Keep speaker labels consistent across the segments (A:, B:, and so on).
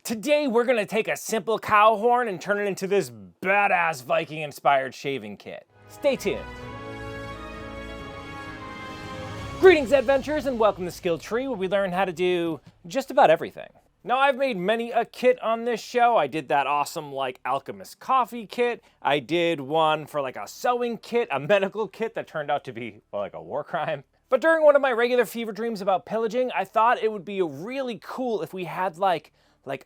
A: Today we're gonna take a simple cow horn and turn it into this badass Viking inspired shaving kit. Stay tuned. Greetings adventurers and welcome to Skill Tree, where we learn how to do just about everything. Now I've made many a kit on this show. I did that awesome alchemist coffee kit. I did one for a sewing kit, a medical kit that turned out to be a war crime. But during one of my regular fever dreams about pillaging, I thought it would be really cool if we had like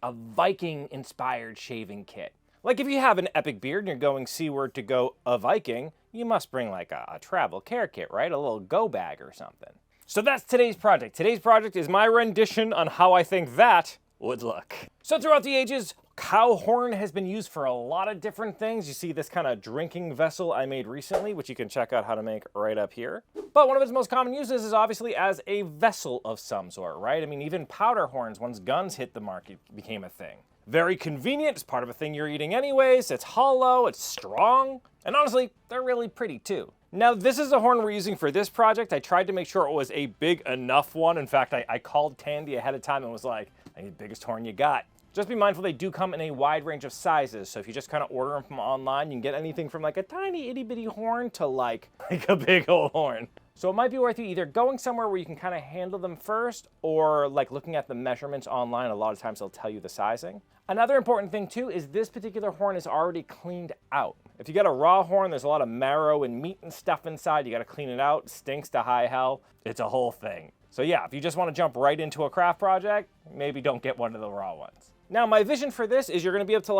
A: a Viking inspired shaving kit. Like if you have an epic beard and you're going seaward to go a Viking, you must bring a travel care kit, right? A little go bag or something. So that's today's project. Today's project is my rendition on how I think that would look. So throughout the ages, cow horn has been used for a lot of different things. You see this kind of drinking vessel I made recently, which you can check out how to make right up here. But one of its most common uses is obviously as a vessel of some sort, right? I mean, even powder horns, once guns hit the market, became a thing. Very convenient, it's part of a thing you're eating anyways, it's hollow, it's strong, and honestly, they're really pretty too. Now, this is the horn we're using for this project. I tried to make sure it was a big enough one. In fact, I called Tandy ahead of time and was like, I need the biggest horn you got. Just be mindful they do come in a wide range of sizes, so if you just kind of order them from online, you can get anything from a tiny itty bitty horn to like a big old horn. So it might be worth you either going somewhere where you can kind of handle them first, or looking at the measurements online. A lot of times they'll tell you the sizing. Another important thing too is this particular horn is already cleaned out. If you get a raw horn, there's a lot of marrow and meat and stuff inside. You got to clean it out. It stinks to high hell. It's a whole thing. So yeah, if you just want to jump right into a craft project, maybe don't get one of the raw ones. Now my vision for this is you're going to be able to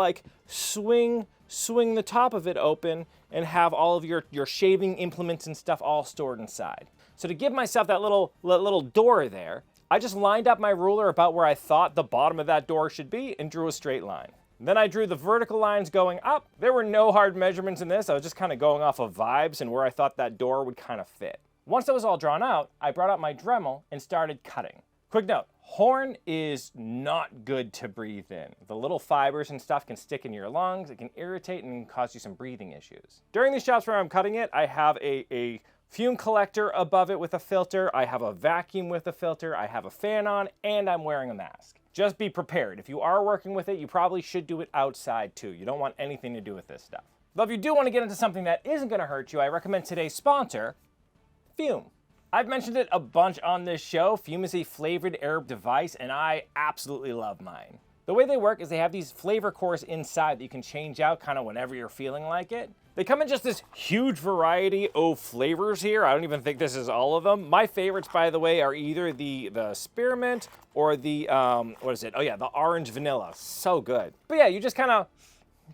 A: swing the top of it open and have all of your shaving implements and stuff all stored inside. So to give myself that little door there, I just lined up my ruler about where I thought the bottom of that door should be and drew a straight line. Then I drew the vertical lines going up. There were no hard measurements in this. I was just kind of going off of vibes and where I thought that door would kind of fit. Once that was all drawn out, I brought out my Dremel and started cutting. Quick note, horn is not good to breathe in. The little fibers and stuff can stick in your lungs, it can irritate and cause you some breathing issues. During these shots where I'm cutting it, I have a fume collector above it with a filter, I have a vacuum with a filter, I have a fan on, and I'm wearing a mask. Just be prepared. If you are working with it, you probably should do it outside too. You don't want anything to do with this stuff. But if you do want to get into something that isn't going to hurt you, I recommend today's sponsor, Fume. I've mentioned it a bunch on this show. Fume is a flavored herb device, and I absolutely love mine. The way they work is they have these flavor cores inside that you can change out kind of whenever you're feeling like it. They come in just this huge variety of flavors here. I don't even think this is all of them. My favorites, by the way, are either the spearmint or the, the orange vanilla. So good. But yeah, you just kind of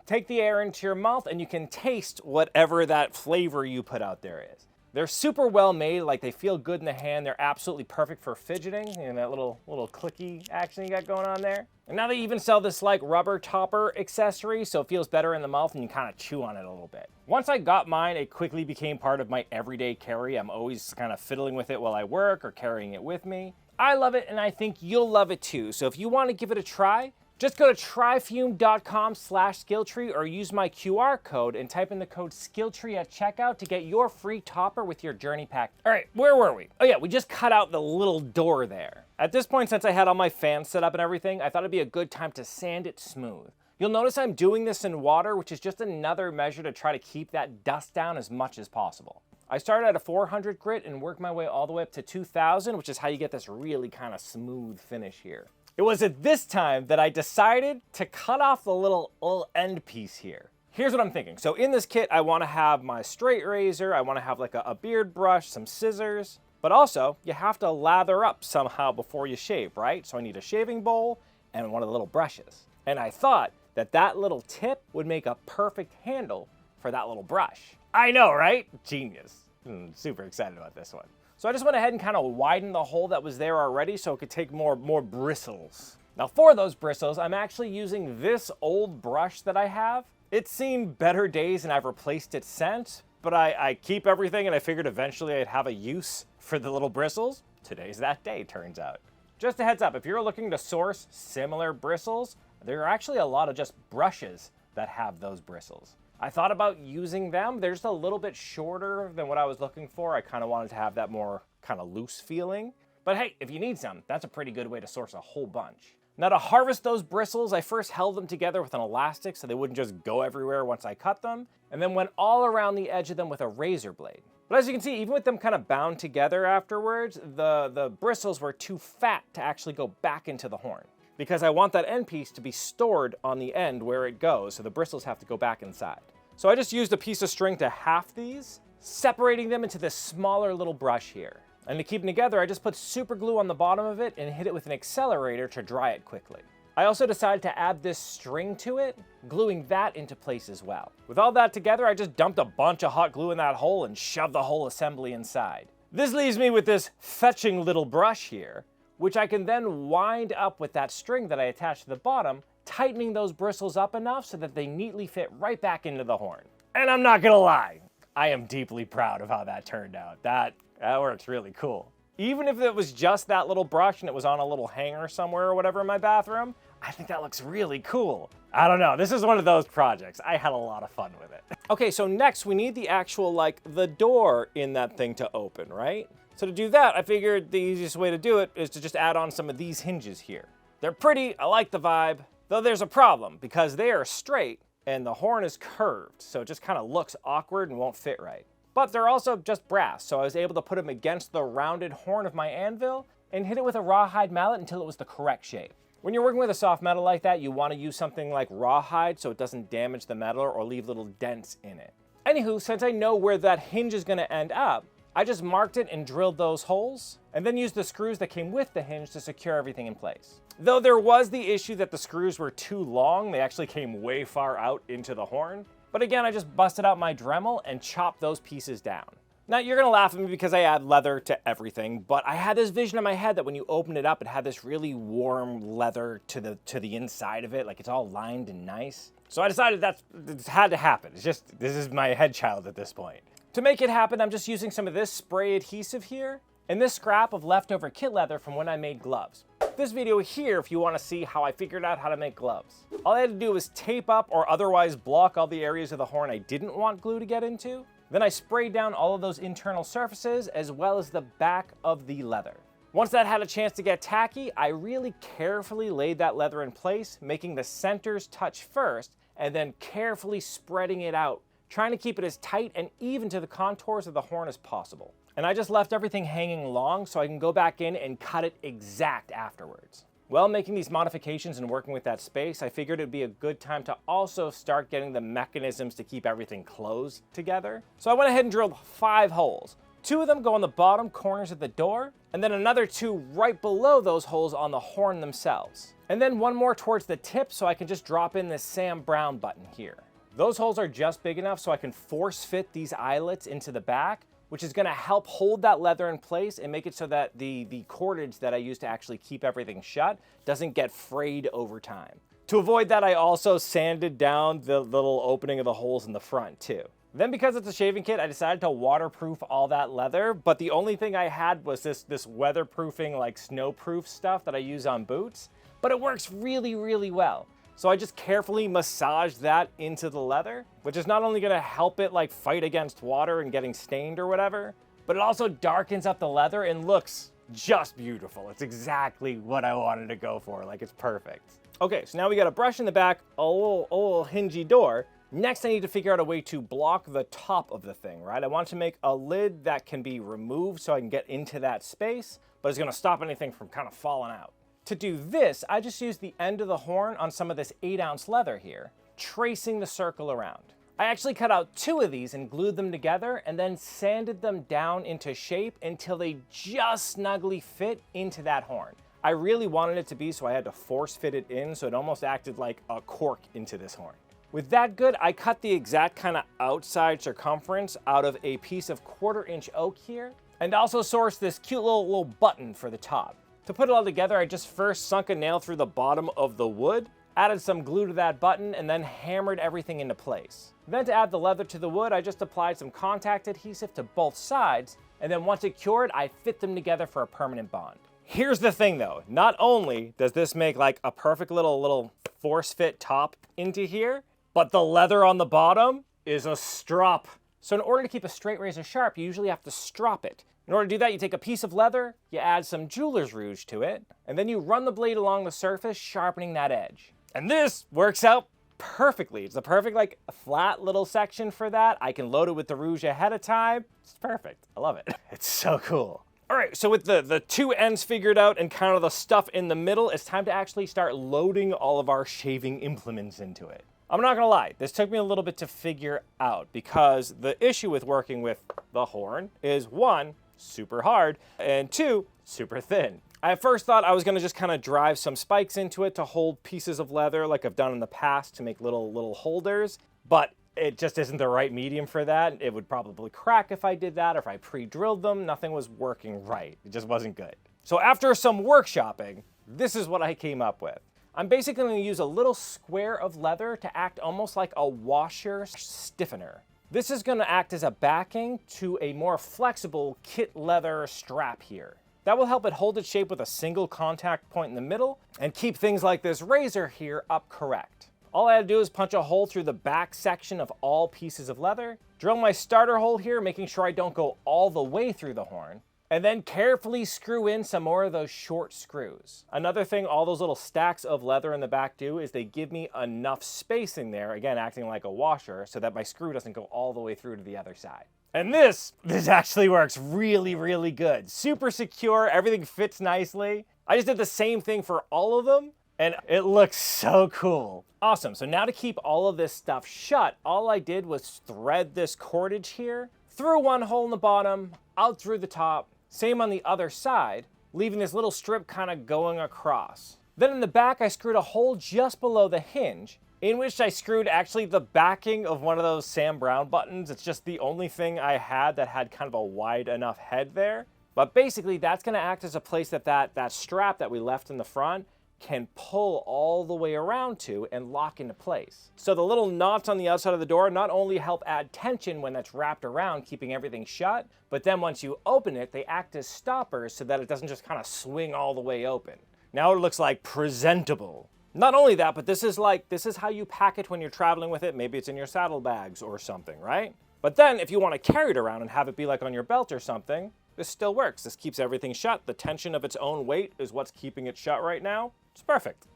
A: take the air into your mouth and you can taste whatever that flavor you put out there is. They're super well made, they feel good in the hand. They're absolutely perfect for fidgeting and that little clicky action you got going on there. And now they even sell this rubber topper accessory, so it feels better in the mouth and you kind of chew on it a little bit. Once I got mine, it quickly became part of my everyday carry. I'm always kind of fiddling with it while I work or carrying it with me. I love it and I think you'll love it too. So if you want to give it a try, just go to tryfume.com/skilltree or use my QR code and type in the code SKILLTREE at checkout to get your free topper with your journey pack. All right, where were we? Oh yeah, we just cut out the little door there. At this point, since I had all my fans set up and everything, I thought it'd be a good time to sand it smooth. You'll notice I'm doing this in water, which is just another measure to try to keep that dust down as much as possible. I started at a 400 grit and worked my way all the way up to 2000, which is how you get this really kind of smooth finish here. It was at this time that I decided to cut off the little end piece here. Here's what I'm thinking. So in this kit, I want to have my straight razor, I want to have a beard brush, some scissors, but also you have to lather up somehow before you shave, right? So I need a shaving bowl and one of the little brushes. And I thought that little tip would make a perfect handle for that little brush. I know, right? Genius. I'm super excited about this one. So I just went ahead and kind of widened the hole that was there already so it could take more bristles. Now for those bristles, I'm actually using this old brush that I have. It's seen better days and I've replaced it since, but I keep everything and I figured eventually I'd have a use for the little bristles. Today's that day, turns out. Just a heads up, if you're looking to source similar bristles, there are actually a lot of just brushes that have those bristles. I thought about using them. They're just a little bit shorter than what I was looking for. I kind of wanted to have that more kind of loose feeling. But hey, if you need some, that's a pretty good way to source a whole bunch. Now to harvest those bristles, I first held them together with an elastic so they wouldn't just go everywhere once I cut them, and then went all around the edge of them with a razor blade. But as you can see, even with them kind of bound together afterwards, the bristles were too fat to actually go back into the horn, because I want that end piece to be stored on the end where it goes, so the bristles have to go back inside. So I just used a piece of string to half these, separating them into this smaller little brush here. And to keep them together, I just put super glue on the bottom of it and hit it with an accelerator to dry it quickly. I also decided to add this string to it, gluing that into place as well. With all that together, I just dumped a bunch of hot glue in that hole and shoved the whole assembly inside. This leaves me with this fetching little brush here, which I can then wind up with that string that I attached to the bottom, tightening those bristles up enough so that they neatly fit right back into the horn. And I'm not gonna lie, I am deeply proud of how that turned out. That works really cool. Even if it was just that little brush and it was on a little hanger somewhere or whatever in my bathroom, I think that looks really cool. I don't know, this is one of those projects. I had a lot of fun with it. Okay, so next we need the actual, the door in that thing to open, right? So to do that, I figured the easiest way to do it is to just add on some of these hinges here. They're pretty, I like the vibe, though there's a problem because they are straight and the horn is curved, so it just kind of looks awkward and won't fit right. But they're also just brass, so I was able to put them against the rounded horn of my anvil and hit it with a rawhide mallet until it was the correct shape. When you're working with a soft metal like that, you want to use something like rawhide so it doesn't damage the metal or leave little dents in it. Anywho, since I know where that hinge is going to end up, I just marked it and drilled those holes, and then used the screws that came with the hinge to secure everything in place. Though there was the issue that the screws were too long, they actually came way far out into the horn. But again, I just busted out my Dremel and chopped those pieces down. Now, you're gonna laugh at me because I add leather to everything, but I had this vision in my head that when you open it up, it had this really warm leather to the inside of it, like it's all lined and nice. So I decided it had to happen. This is my head child at this point. To make it happen, I'm just using some of this spray adhesive here, and this scrap of leftover kit leather from when I made gloves. This video here if you want to see how I figured out how to make gloves. All I had to do was tape up or otherwise block all the areas of the horn I didn't want glue to get into. Then I sprayed down all of those internal surfaces as well as the back of the leather. Once that had a chance to get tacky, I really carefully laid that leather in place, making the centers touch first and then carefully spreading it out, trying to keep it as tight and even to the contours of the horn as possible. And I just left everything hanging long so I can go back in and cut it exact afterwards. While making these modifications and working with that space, I figured it'd be a good time to also start getting the mechanisms to keep everything closed together. So I went ahead and drilled 5 holes. 2 of them go on the bottom corners of the door, and then another 2 right below those holes on the horn themselves. And then 1 more towards the tip so I can just drop in this Sam Brown button here. Those holes are just big enough so I can force fit these eyelets into the back, which is gonna help hold that leather in place and make it so that the cordage that I use to actually keep everything shut doesn't get frayed over time. To avoid that, I also sanded down the little opening of the holes in the front too. Then because it's a shaving kit, I decided to waterproof all that leather, but the only thing I had was this weatherproofing, snowproof stuff that I use on boots, but it works really, really well. So I just carefully massaged that into the leather, which is not only gonna help it fight against water and getting stained or whatever, but it also darkens up the leather and looks just beautiful. It's exactly what I wanted to go for, it's perfect. Okay, so now we got a brush in the back, a little hingy door. Next, I need to figure out a way to block the top of the thing, right? I want to make a lid that can be removed so I can get into that space, but it's gonna stop anything from kind of falling out. To do this, I just used the end of the horn on some of this 8-ounce leather here, tracing the circle around. I actually cut out 2 of these and glued them together and then sanded them down into shape until they just snugly fit into that horn. I really wanted it to be so I had to force fit it in so it almost acted like a cork into this horn. With that good, I cut the exact kind of outside circumference out of a piece of 1/4-inch oak here and also sourced this cute little button for the top. To put it all together, I just first sunk a nail through the bottom of the wood, added some glue to that button, and then hammered everything into place. Then to add the leather to the wood, I just applied some contact adhesive to both sides, and then once it cured, I fit them together for a permanent bond. Here's the thing though, not only does this make a perfect little force fit top into here, but the leather on the bottom is a strop. So in order to keep a straight razor sharp, you usually have to strop it. In order to do that, you take a piece of leather, you add some jeweler's rouge to it, and then you run the blade along the surface, sharpening that edge. And this works out perfectly. It's the perfect, like, flat little section for that. I can load it with the rouge ahead of time. It's perfect. I love it. It's so cool. All right, so with the two ends figured out and kind of the stuff in the middle, it's time to actually start loading all of our shaving implements into it. I'm not gonna lie, this took me a little bit to figure out because the issue with working with the horn is 1, super hard, and 2, super thin. I at first thought I was gonna just kind of drive some spikes into it to hold pieces of leather like I've done in the past to make little holders, but it just isn't the right medium for that. It would probably crack if I did that, or if I pre-drilled them. Nothing was working right. It just wasn't good. So after some workshopping, this is what I came up with. I'm basically going to use a little square of leather to act almost like a washer stiffener. This is going to act as a backing to a more flexible kit leather strap here. That will help it hold its shape with a single contact point in the middle and keep things like this razor here up correct. All I had to do is punch a hole through the back section of all pieces of leather, drill my starter hole here, making sure I don't go all the way through the horn, and then carefully screw in some more of those short screws. Another thing all those little stacks of leather in the back do is they give me enough space in there, again acting like a washer, so that my screw doesn't go all the way through to the other side. And this actually works really, really good. Super secure, everything fits nicely. I just did the same thing for all of them, and it looks so cool. Awesome, so now to keep all of this stuff shut, all I did was thread this cordage here, through one hole in the bottom, out through the top, same on the other side, leaving this little strip kind of going across. Then in the back, I screwed a hole just below the hinge, in which I screwed actually the backing of one of those Sam Brown buttons. It's just the only thing I had that had kind of a wide enough head there. But basically, that's gonna act as a place that strap that we left in the front can pull all the way around to and lock into place. So the little knots on the outside of the door not only help add tension when that's wrapped around, keeping everything shut, but then once you open it, they act as stoppers so that it doesn't just kind of swing all the way open. Now it looks like presentable. Not only that, but this is how you pack it when you're traveling with it. Maybe it's in your saddlebags or something, right? But then if you want to carry it around and have it be like on your belt or something, this still works. This keeps everything shut. The tension of its own weight is what's keeping it shut right now. It's perfect.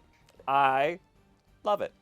A: I love it.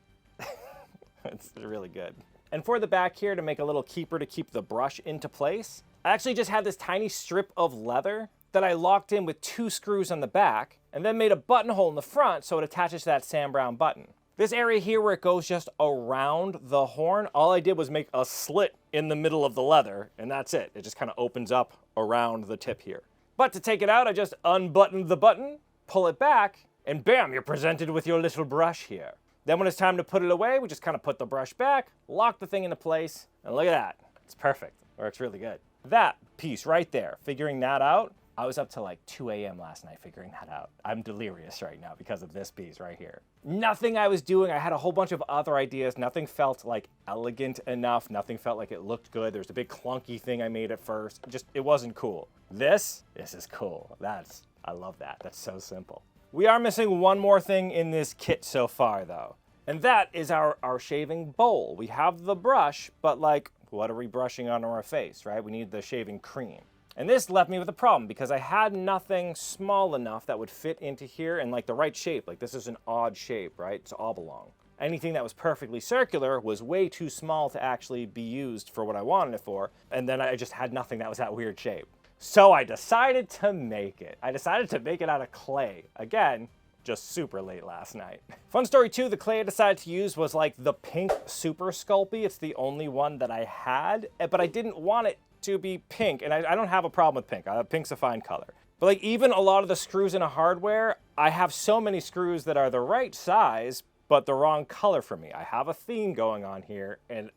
A: It's really good. And for the back here, to make a little keeper to keep the brush into place, I actually just had this tiny strip of leather that I locked in with 2 screws on the back, and then made a buttonhole in the front so it attaches to that Sam Brown button. This area here where it goes just around the horn, all I did was make a slit in the middle of the leather, and that's it. It just kind of opens up around the tip here. But to take it out, I just unbuttoned the button, pull it back, and bam, you're presented with your little brush here. Then when it's time to put it away, we just kind of put the brush back, lock the thing into place, and look at that. It's perfect. Works really good. That piece right there, figuring that out, I was up till like 2 a.m. last night figuring that out. I'm delirious right now because of this piece right here. Nothing I was doing, I had a whole bunch of other ideas. Nothing felt like elegant enough. Nothing felt like it looked good. There's a big clunky thing I made at first. It wasn't cool. This is cool. I love that. That's so simple. We are missing one more thing in this kit so far though. And that is our shaving bowl. We have the brush, but like, what are we brushing on our face, right? We need the shaving cream. And this left me with a problem because I had nothing small enough that would fit into here and like the right shape. Like this is an odd shape, right? It's oblong. Anything that was perfectly circular was way too small to actually be used for what I wanted it for. And then I just had nothing that was that weird shape. So I decided to make it. I decided to make it out of clay. Again, just super late last night. Fun story too, the clay I decided to use was like the pink Super Sculpey. It's the only one that I had, but I didn't want it to be pink, and I don't have a problem with pink. Pink's a fine color. But like even a lot of the screws in a hardware, I have so many screws that are the right size, but the wrong color for me. I have a theme going on here, and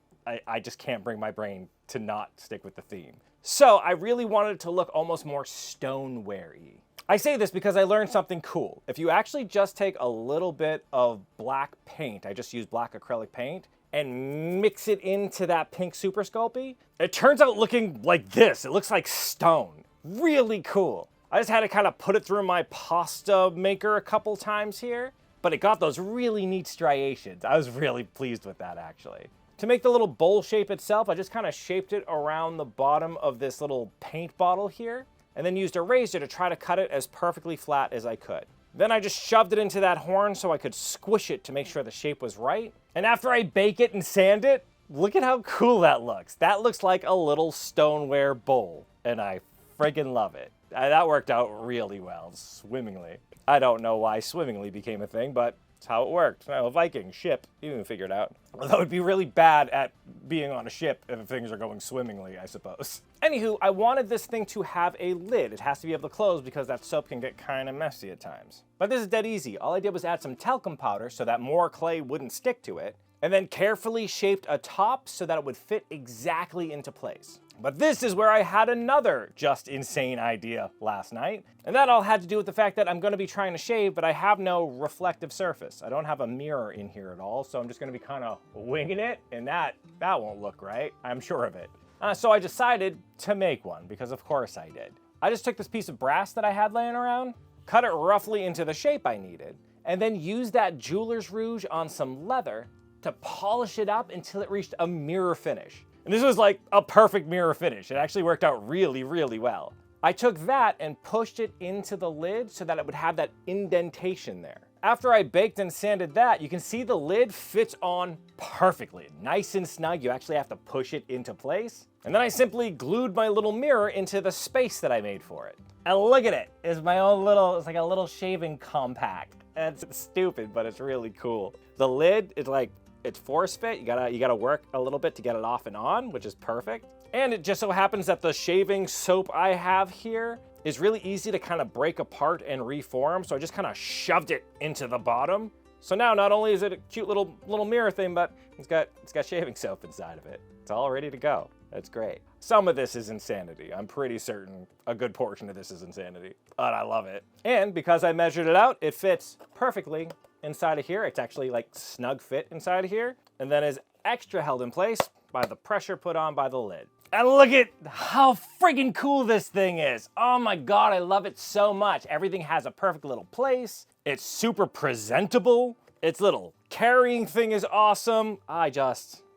A: I just can't bring my brain to not stick with the theme. So I really wanted it to look almost more stoneware-y. I say this because I learned something cool. If you actually just take a little bit of black paint, I just use black acrylic paint, and mix it into that pink Super Sculpey, it turns out looking like this. It looks like stone. Really cool. I just had to kind of put it through my pasta maker a couple times here, but it got those really neat striations. I was really pleased with that actually. To make the little bowl shape itself, I just kind of shaped it around the bottom of this little paint bottle here. and then used a razor to try to cut it as perfectly flat as I could. Then I just shoved it into that horn so I could squish it to make sure the shape was right. And after I bake it and sand it, look at how cool that looks. That looks like a little stoneware bowl, and I friggin' love it. That worked out really well, swimmingly. I don't know why swimmingly became a thing, but it's how it worked. A Viking ship, you can figure it out. Although it'd be really bad at being on a ship if things are going swimmingly, I suppose. Anywho, I wanted this thing to have a lid. It has to be able to close because that soap can get kind of messy at times. But this is dead easy. All I did was add some talcum powder so that more clay wouldn't stick to it, and then carefully shaped a top so that it would fit exactly into place. But this is where I had another just insane idea last night. And that all had to do with the fact that I'm going to be trying to shave, but I have no reflective surface. I don't have a mirror in here at all, so I'm just going to be kind of winging it, and that won't look right. I'm sure of it. So I decided to make one, because of course I did. I just took this piece of brass that I had laying around, cut it roughly into the shape I needed, and then used that jeweler's rouge on some leather to polish it up until it reached a mirror finish. And this was like a perfect mirror finish. It actually worked out really, really well. I took that and pushed it into the lid so that it would have that indentation there. After I baked and sanded that, you can see the lid fits on perfectly. Nice and snug, you actually have to push it into place. And then I simply glued my little mirror into the space that I made for it. And look at it, it's my own little, it's like a little shaving compact. It's stupid, but it's really cool. The lid is like, it's force fit. You gotta work a little bit to get it off and on, which is perfect. And it just so happens that the shaving soap I have here is really easy to kind of break apart and reform. So I just kind of shoved it into the bottom. So now not only is it a cute little mirror thing, but it's got shaving soap inside of it. It's all ready to go. That's great. Some of this is insanity. I'm pretty certain a good portion of this is insanity, but I love it. And because I measured it out, it fits perfectly inside of here. It's actually like snug fit inside of here, and then is extra held in place by the pressure put on by the lid. And look at how friggin' cool this thing is. Oh my God, I love it so much. Everything has a perfect little place. It's super presentable. Its little carrying thing is awesome.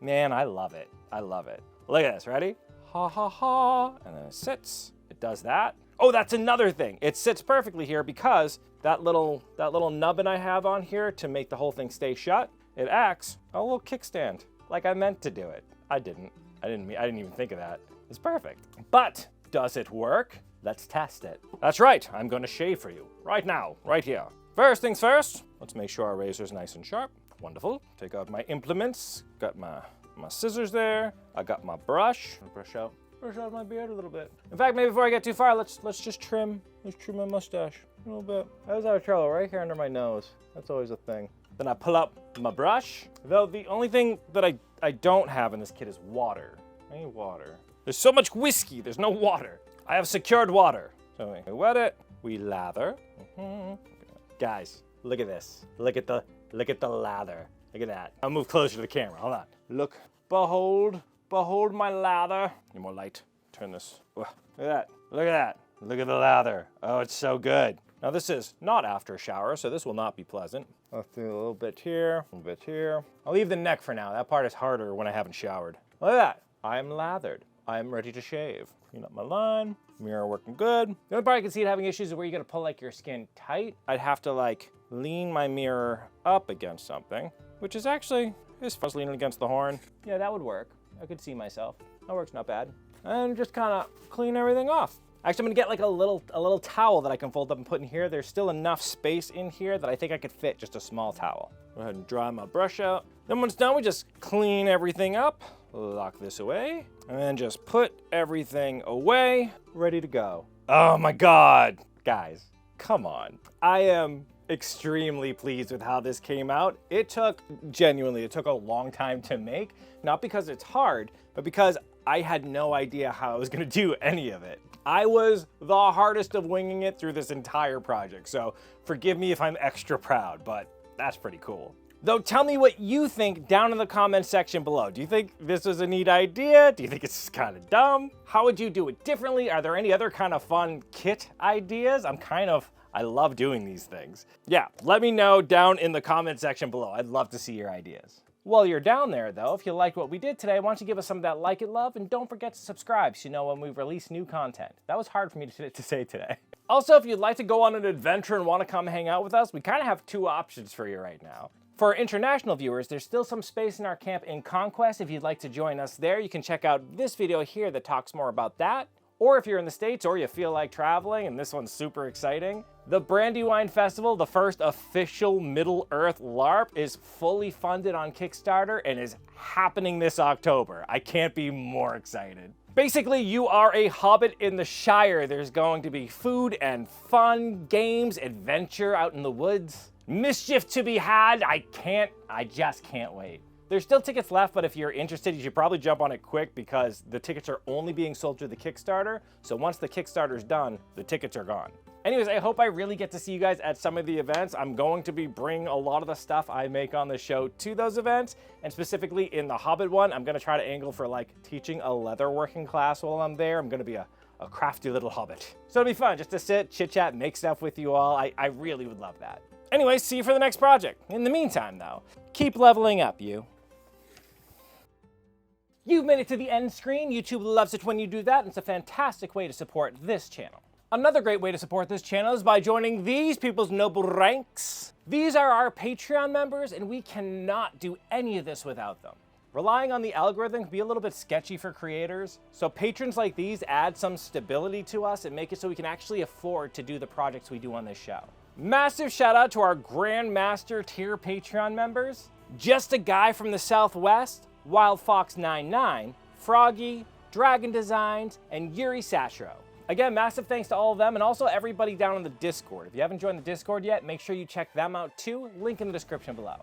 A: Man, I love it. I love it. Look at this, ready? Ha ha ha, and then it sits. It does that. Oh, that's another thing. It sits perfectly here because that little nubbin I have on here to make the whole thing stay shut, it acts a little kickstand, like I meant to do it. I didn't even think of that. It's perfect. But does it work? Let's test it. That's right, I'm gonna shave for you right now, right here. First things first, let's make sure our razor's nice and sharp. Wonderful. Take out my implements. Got my scissors there. I got my brush. Brush out my beard a little bit. In fact, maybe before I get too far, let's just trim. Let's trim my mustache a little bit. I always have trouble right here under my nose. That's always a thing. Then I pull up my brush. Though the only thing that I don't have in this kit is water. I need water. There's so much whiskey, there's no water. I have secured water. So we wet it, we lather. Guys, look at this. Look at the lather. Look at that. I'll move closer to the camera, hold on. Look, behold my lather. Need more light, turn this. Look at that, look at that. Look at the lather. Oh, it's so good. Now this is not after a shower, so this will not be pleasant. I'll do a little bit here, a little bit here. I'll leave the neck for now. That part is harder when I haven't showered. Look at that. I'm lathered. I'm ready to shave. Clean up my line. Mirror working good. The only part I can see it having issues is where you gotta pull like your skin tight. I'd have to like lean my mirror up against something, which is actually, as far as leaning against the horn. Yeah, that would work. I could see myself. That works not bad. And just kind of clean everything off. Actually, I'm gonna get like a little towel that I can fold up and put in here. There's still enough space in here that I think I could fit just a small towel. Go ahead and dry my brush out. Then when it's done, we just clean everything up, lock this away, and then just put everything away, ready to go. Oh my God, guys, come on. I am extremely pleased with how this came out. It took a long time to make, not because it's hard, but because I had no idea how I was gonna do any of it. I was the hardest of winging it through this entire project, so forgive me if I'm extra proud, but that's pretty cool. Though tell me what you think down in the comments section below. Do you think this was a neat idea? Do you think it's kind of dumb? How would you do it differently? Are there any other kind of fun kit ideas? I'm kind of I love doing these things. Yeah, let me know down in the comment section below. I'd love to see your ideas. While you're down there though, if you liked what we did today, why don't you give us some of that like it love, and don't forget to subscribe so you know when we release new content. That was hard for me to say today. Also, if you'd like to go on an adventure and want to come hang out with us, we kind of have two options for you right now. For our international viewers, there's still some space in our camp in Conquest. If you'd like to join us there, you can check out this video here that talks more about that. Or if you're in the States or you feel like traveling, and this one's super exciting, the Brandywine Festival, the first official Middle-earth LARP, is fully funded on Kickstarter and is happening this October. I can't be more excited. Basically, you are a hobbit in the Shire. There's going to be food and fun, games, adventure out in the woods, mischief to be had. I just can't wait. There's still tickets left, but if you're interested, you should probably jump on it quick because the tickets are only being sold through the Kickstarter. So once the Kickstarter's done, the tickets are gone. Anyways, I hope I really get to see you guys at some of the events. I'm going to be bringing a lot of the stuff I make on the show to those events, and specifically in the Hobbit one, I'm gonna try to angle for like teaching a leatherworking class while I'm there. I'm gonna be a crafty little hobbit. So it'll be fun just to sit, chit chat, make stuff with you all. I really would love that. Anyways, see you for the next project. In the meantime though, keep leveling up, you. You've made it to the end screen. YouTube loves it when you do that, and it's a fantastic way to support this channel. Another great way to support this channel is by joining these people's noble ranks. These are our Patreon members, and we cannot do any of this without them. Relying on the algorithm can be a little bit sketchy for creators, so patrons like these add some stability to us and make it so we can actually afford to do the projects we do on this show. Massive shout out to our Grandmaster tier Patreon members, Just a Guy from the Southwest, Wild Fox 99, Froggy, Dragon Designs, and Yuri Sashro. Again, massive thanks to all of them, and also everybody down in the Discord. If you haven't joined the Discord yet, make sure you check them out too. Link in the description below.